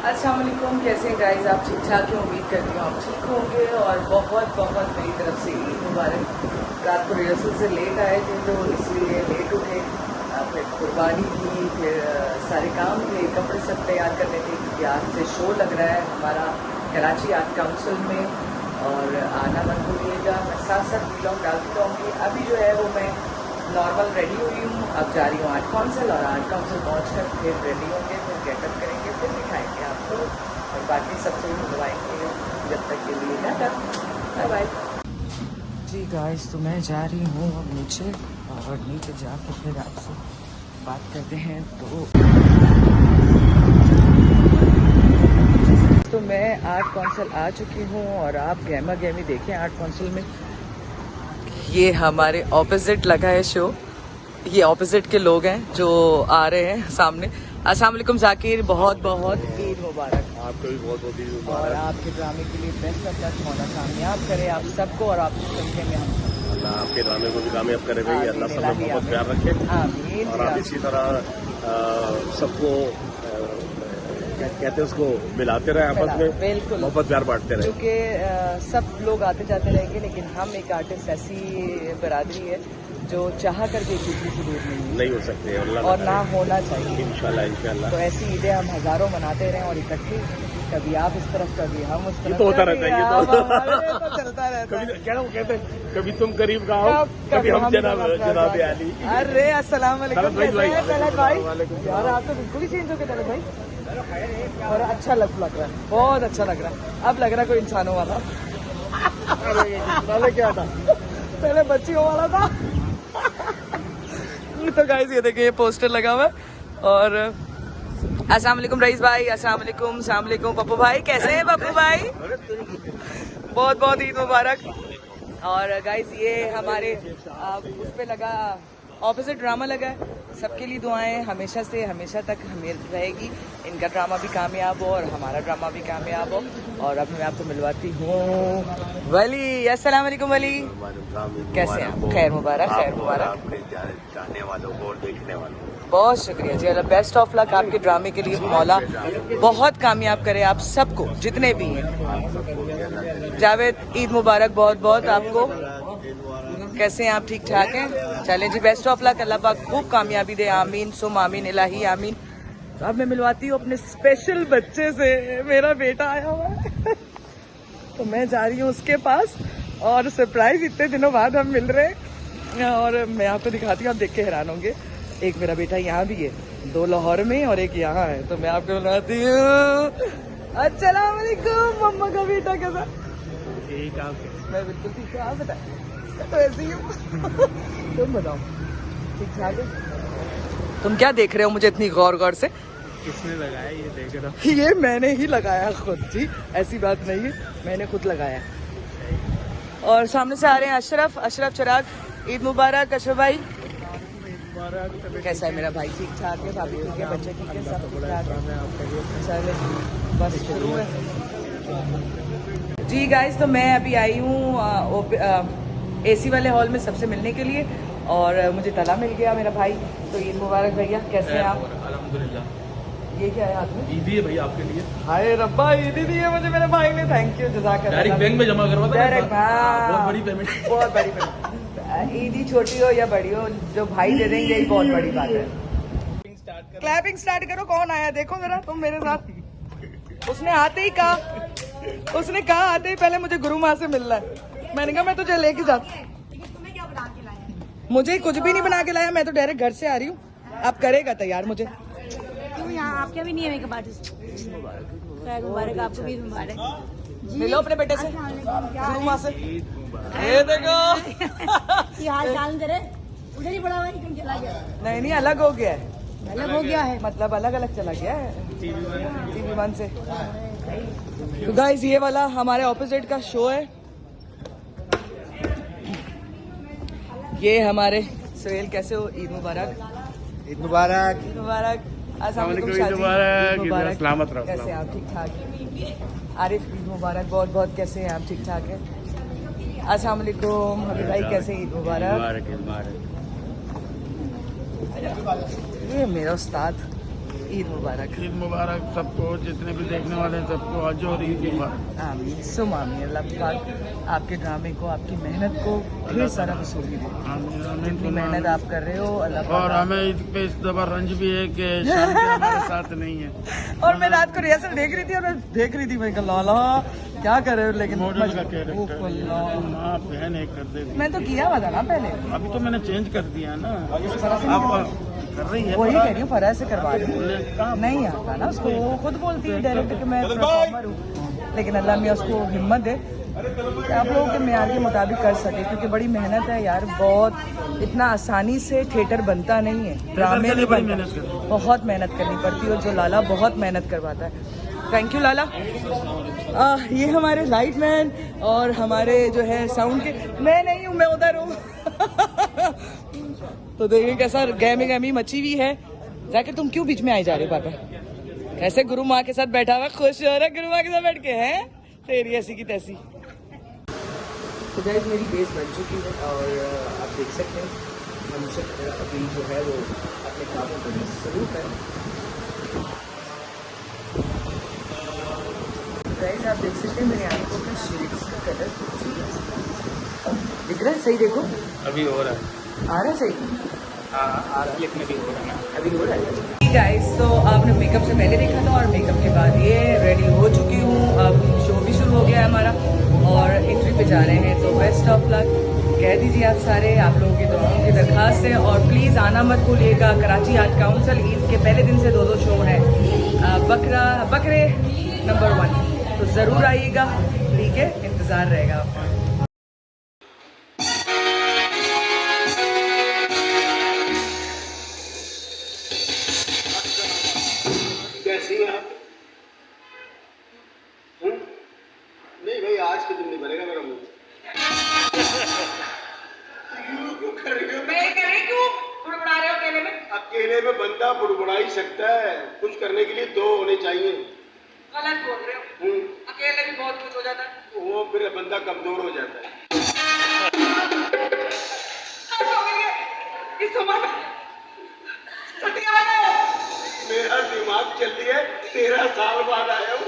अस्सलाम वालेकुम, कैसे हैं गाइस? आप ठीक ठाक हैं? उम्मीद करती हूँ आप ठीक होंगे। और बहुत बहुत मेरी तरफ से ईद मुबारक। रात को रिहर्सल से लेट आए थे तो इसलिए लेट उठे, फिर कुर्बानी की, फिर सारे काम थे, कपड़े सब तैयार करने थे क्योंकि आज से शो लग रहा है हमारा कराची आर्ट काउंसिल में। और आना मत भूलिएगा, मैं साथ साथ वीलॉग डालती रहूँगी। अभी जो है वो मैं नॉर्मल रेडी हुई हूँ, अब जा रही हूँ आर्ट काउंसिल, और आर्ट काउंसिल पहुँच कर फिर रेडी होंगे, फिर गेटअप करेंगे, फिर दिखाएंगे आपको और बाकी सबसे मिलवाएंगे। जब तक के लिए ना बाय बाय। जी गाइस, तो मैं जा रही हूँ अब नीचे, और नीचे जाकर फिर आपसे बात करते हैं। तो मैं आर्ट काउंसिल आ चुकी हूँ और आप गहमा गहमी देखें आर्ट काउंसिल में। ये हमारे ऑपोजिट लगा है शो, ये ऑपोजिट के लोग हैं जो आ रहे हैं सामने। अस्सलाम वालेकुम जाकिर, बहुत बहुत ईद मुबारक। आपको भी बहुत बहुत ईद मुबारक। और आपके ड्रामे के लिए बेस्ट ऑफ लक, मौला कामयाब करे आप सबको और आपकी संख्या में हम सब। अल्लाह आपके ड्रामे को भी कामयाब करे भाई, अल्लाह सब में बहुत प्यार रखे। आमीन। और आप इसी तरह सबको कहते हैं उसको मिलाते रहे आपस में, बिल्कुल मोहब्बत प्यार बांटते रहे। क्योंकि सब लोग आते जाते रहेंगे, लेकिन हम एक आर्टिस्ट ऐसी बरादरी है जो चाह करके एक दूसरे से दूर नहीं हो सकते और ना होना चाहिए। इंशाल्लाह इंशाल्लाह। तो ऐसी ईदें हम हजारों मनाते रहें और इकट्ठे, कभी आप इस तरफ कभी हम उस तरफ, तो होता रहता है, ये तो चलता रहता है। कहते हैं कभी तुम करीब का हो, कभी हम जनाब आली। अरे अस्सलाम वालेकुम, भाई भाई यार आप तो बिल्कुल ही चेंज हो गए तलत भाई, और अच्छा लग रहा है, बहुत अच्छा लग रहा है। अब लग रहा है कोई इंसानों वाला। पहले क्या था? पहले बच्चियों वाला था। तो गाइस ये देखिए, ये पोस्टर लगा हुआ है। और अस्सलाम वालेकुम रईस भाई, अस्सलाम वालेकुम पप्पू भाई, कैसे हैं पप्पू भाई? बहुत बहुत ईद मुबारक। और गाइस ये हमारे उस पे लगा, ऑपोजिट ड्रामा लगा है। सबके लिए दुआएं हमेशा से हमेशा तक हमें रहेगी, इनका ड्रामा भी कामयाब हो और हमारा ड्रामा भी कामयाब हो। और अब मैं आपको मिलवाती हूँ वली। अस्सलाम वालेकुम वली, कैसे हैं? खैर मुबारक, खैर मुबारक। चाहने वालों को और देखने वालों को बहुत शुक्रिया जी, अल्लाह बेस्ट ऑफ लक आपके ड्रामे के लिए, मौला बहुत कामयाब करे आप सबको, जितने भी हैं। जावेद ईद मुबारक बहुत बहुत आपको, कैसे हैं आप? ठीक ठाक हैं? चलें जी, बेस्ट ऑफ लक, अल्लाह पाक खूब कामयाबी दे, आमीन सुम आमीन, इलाही आमीन। तो अब मैं मिलवाती हूँ अपने स्पेशल बच्चे से, मेरा बेटा आया हुआ है। तो मैं जा रही हूँ उसके पास, और सरप्राइज इतने दिनों बाद हम मिल रहे हैं। और मैं आपको दिखाती हूँ, आप देख के हैरान होंगे। एक मेरा बेटा यहाँ भी है, 2 लाहौर में और एक यहाँ है। तो मैं आपको मिलवाती हूँ। अस्सलाम वालेकुम, मम्मा का बेटा कैसा? ठीक है, मैं बिल्कुल ठीक हूँ, आप बताएं? तो ऐसे ही हूँ। तुम बताओ, ठीक ठाक है? तुम क्या देख रहे हो मुझे इतनी गौर गौर से? किसने लगाया ये देख रहा हूँ? ये मैंने ही लगाया खुद जी, ऐसी बात नहीं है, मैंने खुद लगाया। और सामने से आ रहे हैं अशरफ चिराग, ईद मुबारक अशरफ भाई। कैसा है मेरा भाई? ठीक ठाक है? भाभी के बच्चे ठीक है? सब ठीक ठाक है? चले बस शुरू है जी गाइस। तो मैं अभी आई हूँ एसी वाले हॉल में सबसे मिलने के लिए, और मुझे तला मिल गया मेरा भाई। तो ईद मुबारक भैया, कैसे हैं आप? अल्हम्दुलिल्लाह। ये क्या है हाथ में? ईदी है भाई आपके लिए। हाय रब्बा, ईदी दी है मुझे मेरे भाई ने, थैंक यू, जज़ाकल्लाह। डायरेक्ट बैंक में जमा करवा डायरेक्ट, बहुत बड़ी पेमेंट, बहुत बड़ी पेमेंट। ईदी छोटी हो या बड़ी हो, जो भाई दे देंगे यही बहुत बड़ी बात है। क्लैपिंग स्टार्ट करो। कौन आया देखो जरा तुम मेरे साथ। उसने आते ही पहले मुझे गुरु माँ से मिलना है। मैंने कहा मैं तुझे लेके जाती। मुझे कुछ भी नहीं बना के लाया, मैं तो डायरेक्ट घर से आ रही हूँ। अब करेगा तैयार मुझे। यहाँ आपके भी नहीं है मेकअप आर्टिस्ट? मुबारक आपको भी मुबारक। मिलो अपने बेटे से, गुरु माँ से। ये देखो ये हाल चाल करे, उधर ही बड़ा हुआ कहीं चला गया? नहीं अलग हो गया है, अलग हो गया है, मतलब अलग अलग चला गया है TV1 से। तो गाइस ये वाला हमारे ऑपोजिट का शो है। ये हमारे सुहेल, कैसे हो? ईद मुबारक। ईद मुबारक। ईद मुबारक। अस्सलाम वालेकुम ईद शादी, मुबारक। ईद मुबारक। सलामत रहो। कैसे हैं आप? ठीक ठाक? आरिफ ईद मुबारक बहुत बहुत, कैसे हैं आप? ठीक ठाक है? अस्सलाम वालेकुम हबीब भाई, कैसे? ईद मुबारक। ये मेरा उस्ताद ईद मुबारक। ईद मुबारक सबको, जितने भी देखने वाले हैं सबको आज और ईद मुबारक। आमीन सुम आमीन। अल्लाह पाक आपके ड्रामे को, आपकी मेहनत को ढेर सारा वसूली दे। आमीन आमीन जितनी मेहनत आप कर रहे हो अल्लाह और पाक। हमें ईद पे इस दफा रंज भी है कि शादी हमारे साथ नहीं है। और मैं रात को रिहर्सल देख रही थी और मैं देख रही थी, मैं कहा लाला क्या कर रहे हो, लेकिन मॉडल का ओह कैरेक्टर अल्लाह। माँ बहन एक कर देती। मैं तो किया हुआ था ना पहले, अभी तो मैंने चेंज कर दिया ना, आप कर रही है। वही कह रही हूँ, फराज से करवा रही हूँ। कहाँ? नहीं आता ना उसको, वो खुद बोलती है डायरेक्टर कि मैं परफॉर्मर हूँ, लेकिन अल्लाह मियाँ उसको हिम्मत दे कि आप लोगों के मेयार के मुताबिक कर सके, क्योंकि बड़ी मेहनत है यार, बहुत इतना आसानी से थिएटर बनता नहीं है, ड्रामे के लिए नहीं बड़ी बनता, मेहनत करनी बहुत मेहनत करनी पड़ती है, और जो लाला बहुत मेहनत करवाता है। थैंक यू लाला। ये हमारे लाइट मैन और हमारे जो है साउंड के, मैं नहीं हूँ, मैं उधर हूँ। तो देखिए कैसा गहमी मची हुई है। जाकर तुम क्यों बीच में आई जा रहे हो पापा? कैसे गुरु माँ के साथ बैठा हुआ, खुश हो रहा है गुरु माँ के साथ बैठ के, हैं तेरी ऐसी की तैसी। तो गाइस मेरी बेस बन चुकी है और आप देख सकते हैं हम सब अभी जो है वो अपने कामों पर मसरूफ है। गाइस आप देख सकते हैं मेरे आंखों के शेड्स का कलर दिख रहा है, सही देखो अभी हो रहा है, आ रहा है सही, आ रहा है, भी हो रहा है, अभी हो रहा है। गाइस तो आपने मेकअप से पहले देखा था और मेकअप के बाद ये रेडी हो चुकी हूँ। अब शो भी शुरू हो गया है हमारा और एंट्री पे जा रहे हैं, तो बेस्ट ऑफ लक कह दीजिए आप सारे, आप लोगों की दुआओं की दरख्वास्त है। और प्लीज़ आना मत भूलिएगा, कराची आर्ट काउंसिल ईद के पहले दिन से 2 शो है, बकरे नंबर 1, तो ज़रूर आइएगा, ठीक है, इंतज़ार रहेगा आपका। कैसी हैं आप? नहीं भाई, आज के दिन नहीं बनेगा मेरा मुंह। क्यों कर रही हो? मैं कह रही क्यों बुड़बुड़ा रहे हो अकेले में? अकेले में बंदा बुड़बुड़ा ही सकता है, कुछ करने के लिए 2 होने चाहिए। गलत बोल रहे हो, अकेले भी बहुत कुछ हो जाता है। वो फिर बंदा कमजोर हो जाता है। इस उम्र में सटिया है। मेरा दिमाग चल रही है, 13 साल बाद आया हूँ,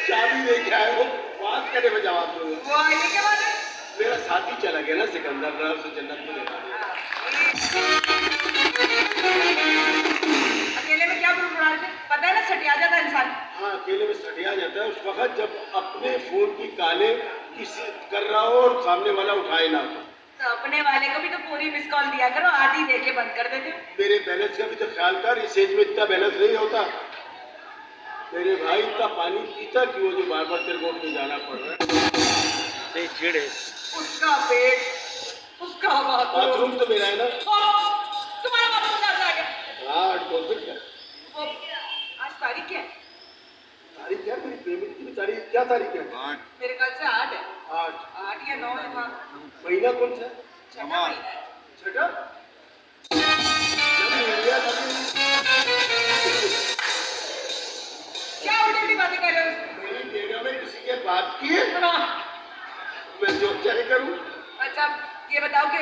चाबी लेके आया हूँ, बात करने में जवाब दूंगा। वो आईने के बाद मेरा साथी चला गया ना सिकंदर, राव से जन्नत में लेगा। अकेले में क्या बुड़बुड़ा रहे थे? पता है ना सटिया जाता है इंसान। हाँ, अकेले में सटिया जाता है उस वक्त जब अपने फोन की काले किसी कर रहा हो और सामने वाला उठाए ना। तो अपने वाले को भी तो पूरी मिस कॉल दिया करो, आधी देके बंद कर देते हो। मेरे बैलेंस का भी तो ख्याल कर, इस एज में इतना बैलेंस नहीं होता। मेरे भाई इतना पानी पीता कि वो जो बार बार तेरे को नहीं जाना पड़ रहा है। चिड़े उसका पेट, उसका बाथरूम तो मेरा है ना। तुम्हारा बाथरूम कहाँ से आ गया? हाँ, बोल सकते हैं। वो आज तारीख क्या है? तारीख क्या? मेरी पेमेंट की तारीख क्या? तारीख है? मेरे ख्याल से 8 है। 8 या 9 है। हाँ, महीना कौन सा? छठा महीना है। छठा? क्या उल्टी बातें कर रहे हो? मेरी डेरा में किसी के बात की है? हाँ। मैं जो चाहे करूं। अच्छा ये बताओ कि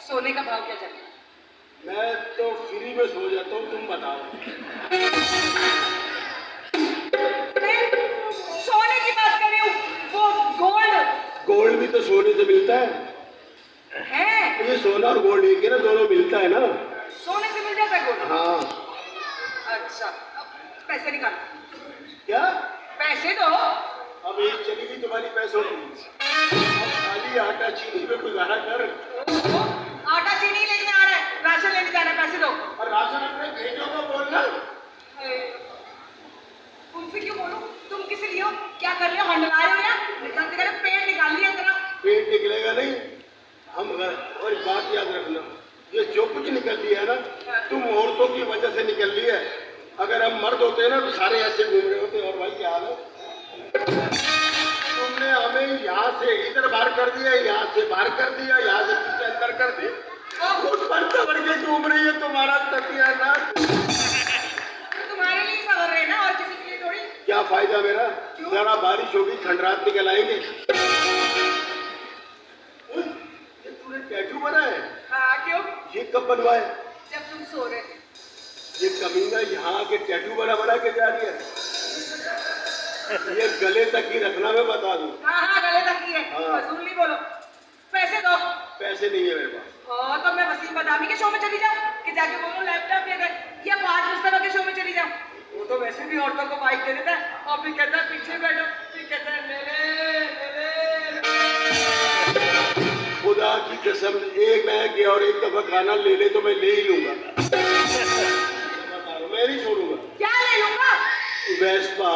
सोने का भाव क्या चल रहा है? मैं तो फ्री में सो जाता हूँ, तुम बताओ। मैं सोने की बात कर रही हूँ, वो गोल्ड। गोल्ड भी तो सोने से मिलता है। ये सोना और गोल्ड एक है ना, दोनों मिलता है ना। सोने से मिल जाता है गोल्ड? हाँ। अच्छा पैसे निकाल। क्या? पैसे दो। अब एक चली गई तुम्हारी पैसों की, अब खाली आटा चीनी में गुजारा कर। आटा चीनी लेने आ रहा है, राशन लेने जाना, पैसे दो। और राशन अपने भेजो को बोलना। उनसे क्यों बोलूं? तुम किसी लिए हो? क्या कर रहे हो? हंडला रहे हो या? निकालते कर पेट निकाल लिया तेरा। पेट निकलेगा नहीं, हम और बात याद रखना, ये जो कुछ निकल लिया है ना, तुम औरतों की वजह से निकल ली है। अगर हम मर्द होते ना तो सारे ऐसे घूम रहे होते। और भाई क्या हाल है? तुमने हमें यहाँ से इधर बाहर कर दिया, यहाँ से बाहर कर दिया, यहाँ से पीछे अंदर कर दिया। खुद बंद बढ़ के घूम रही है तुम्हारा तकिया ना। तुम्हारे लिए सवर रहे ना, और किसी के लिए थोड़ी। क्या फायदा मेरा? जरा बारिश होगी, ठंड रात निकल आएंगे। तूने टैटू बना है? हाँ क्यों? ये कब बनवाया? जब तुम सो रहे थे। ये कमीना यहाँ के टैटू बना के जा रही है। ये गले तक ही रखना, मैं बता दूं। हाँ गले तक ही है। हाँ। फजूल नहीं बोलो। पैसे दो। पैसे नहीं है मेरे पास। तो मैं वसीम बदामी के शो में चली जाऊँ कि जाके बोलो लैपटॉप दे दे, या पाज मुस्तफा के शो में चली जाऊँ। वो तो वैसे भी औरतों को बाइक दे देता है और फिर कहता है पीछे बैठो, फिर कहता है ले ले। खुदा की कसम, एक महंगे और एक दफा खाना ले ले तो मैं ले ही लूंगा। मैं नहीं छोड़ूंगा। क्या ले लूंगा? Vespa,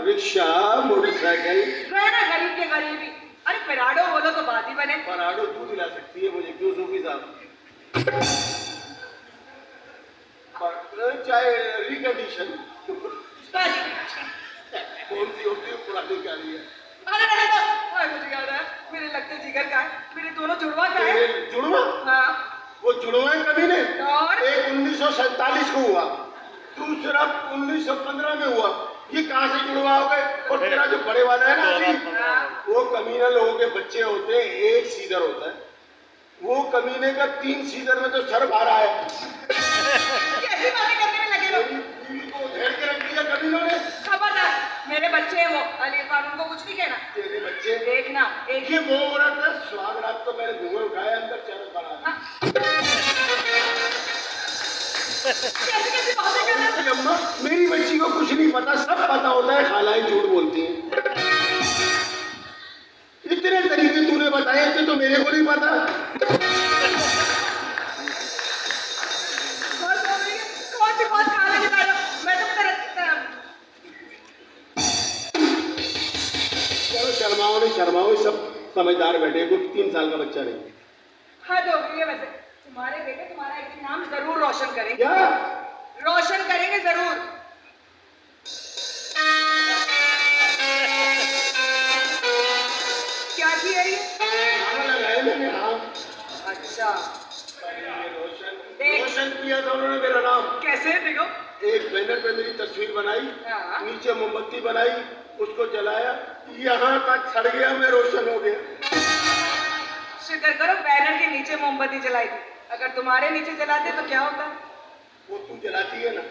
rickshaw, motorcycle. रहना गरीब के गरीबी। अरे पेराडो बोलो तो बात ही बने। पराडो तू दिला सकती है मुझे, क्यों सूफी साहब? चाहे रिकंडीशन बस। कौन सी होती है, पुरानी क्या रही है? अरे नहीं तो मुझे याद है, मेरे लगते जिगर का है, मेरे दोनों जुड़वा का है। जुड़वा? हाँ। वो जुड़वा कभी ने और? एक 1947 को हुआ, दूसरा 1915 में हुआ। ये कहाँ से जुड़वा हो गए? और तेरा जो बड़े वाला है ना अभी, वो कमीना लोगों के बच्चे होते हैं, एक सीजर होता है। वो कमीने का 3 सीजर में तो सर बाहर है। कैसी बातें करने में लगे लोग? बीवी को घेर के रख दिया कमीनों ने। खबरदार, मेरे बच्चे हैं वो, अली खान, उनको कुछ नहीं कहना। तेरे बच्चे देखना एक ये वो औरत है, सुहाग रात तो मैंने धुएं उठाया, अंदर चल पड़ा। कैसी कैसी बातें कर रहे हो? अम्मा, मेरी बच्ची को कुछ नहीं पता, सब पता होता है, खालाएं झूठ बोलती हैं। इतने तरीके तूने बताए थे तो मेरे को नहीं पता। कौन सी बात खाने की बात? मैं तो चलो शर्माओ नहीं शर्माओ, सब समझदार बैठे, कोई 3 साल का बच्चा नहीं। हद हो गई है वैसे। तुम्हारे बेटे तुम्हारा एक दिन नाम जरूर रोशन करेंगे। क्या रोशन करेंगे जरूर। क्या किया ये? खाना लगाया मैंने। हाँ अच्छा रोशन किया था उन्होंने मेरा नाम। कैसे? देखो एक बैनर पे मेरी तस्वीर बनाई, हाँ। नीचे मोमबत्ती बनाई, उसको जलाया, यहाँ तक सड़ गया, मैं रोशन हो गया। शुक्र करो बैनर के नीचे मोमबत्ती जलाई थी, अगर तुम्हारे नीचे जलाते तो क्या होता? वो तू जलाती है ना।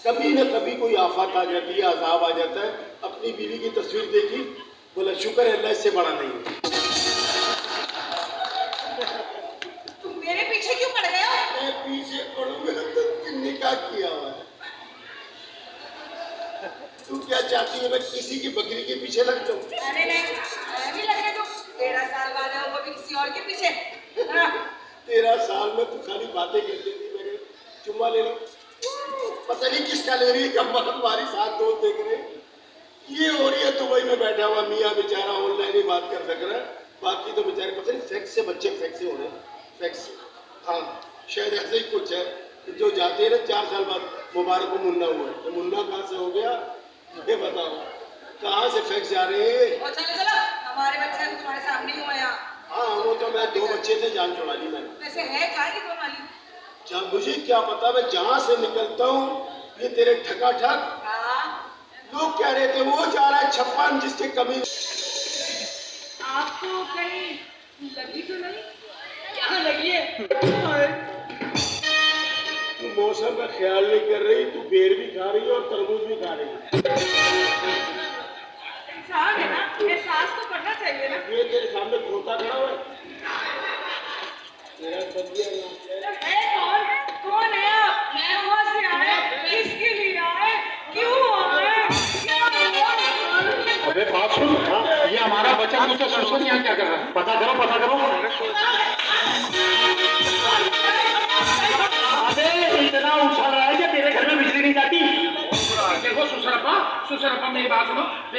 कभी न कभी कोई आफत आ जाती है, अजाब आ जाता है। अपनी बीवी की तस्वीर देखी, बोला शुक्र है अल्लाह इससे बड़ा नहीं है। तुम मेरे पीछे क्यों पड़ गए हो? मैं पीछे पड़ूंगा तो निकाह किया हुआ है। तू क्या चाहती है, मैं किसी की बकरी के पीछे लग जाऊं? अरे नहीं, मैं भी लग रहे तुम 13 साल बाद है वो भी किसी और के पीछे। हाँ। 13 साल में तू खाली बातें करती थी, मेरे चुम्मा ले लो, पता नहीं किसका ले रही है, कब तुम्हारी साथ दोस्त देख रहे। ये हो रही है दुबई में बैठा हुआ मियाँ बेचारा, ऑनलाइन ही बात कर सक रहा है, बाकी तो बेचारे पता नहीं सेक्स से बच्चे सेक्स से हो रहे हैं, सेक्स। हाँ शायद ऐसे ही कुछ है, जो जाते हैं ना 4 साल बाद, मुबारक को मुन्ना हुआ है, तो मुन्ना कहाँ से हो गया ये बताओ, कहाँ से फेंक जा रहे हैं? चलो चलो, हमारे बच्चे तो तुम्हारे सामने ही हुए यहाँ। हाँ वो तो मैं 2 बच्चे से जान छुड़ा ली मैंने। वैसे है क्या कि तुम वाली? जब मुझे क्या पता, मैं जहाँ से निकलता हूँ ये तेरे ठकाठक हाँ। लोग कह रहे थे वो जा रहा है 56 जिसके कमी। आपको कहीं लगी तो नहीं? यहाँ लगी है। तू मौसम का ख्याल नहीं कर रही, तू बेर भी खा रही है और तरबूज भी खा रही है। इंसान है ना, एहसास तो करना चाहिए ना। ये तेरे सामने खोता खड़ा हुआ है, तेरा बंदिया यहाँ है कौन? कौन है आप? मैं वहाँ से आए, किसके लिए आए, क्यों आए, क्या हुआ? अबे बात सुन, ये हमारा बच्चा मुझसे सुसन यहाँ क्या कर रहा है? पता करो पता करो। अबे इतना उछल रहा है कि तेरे घर में बिजली नहीं जाती। देखो सुसरप्पा मेरी बात सुनो।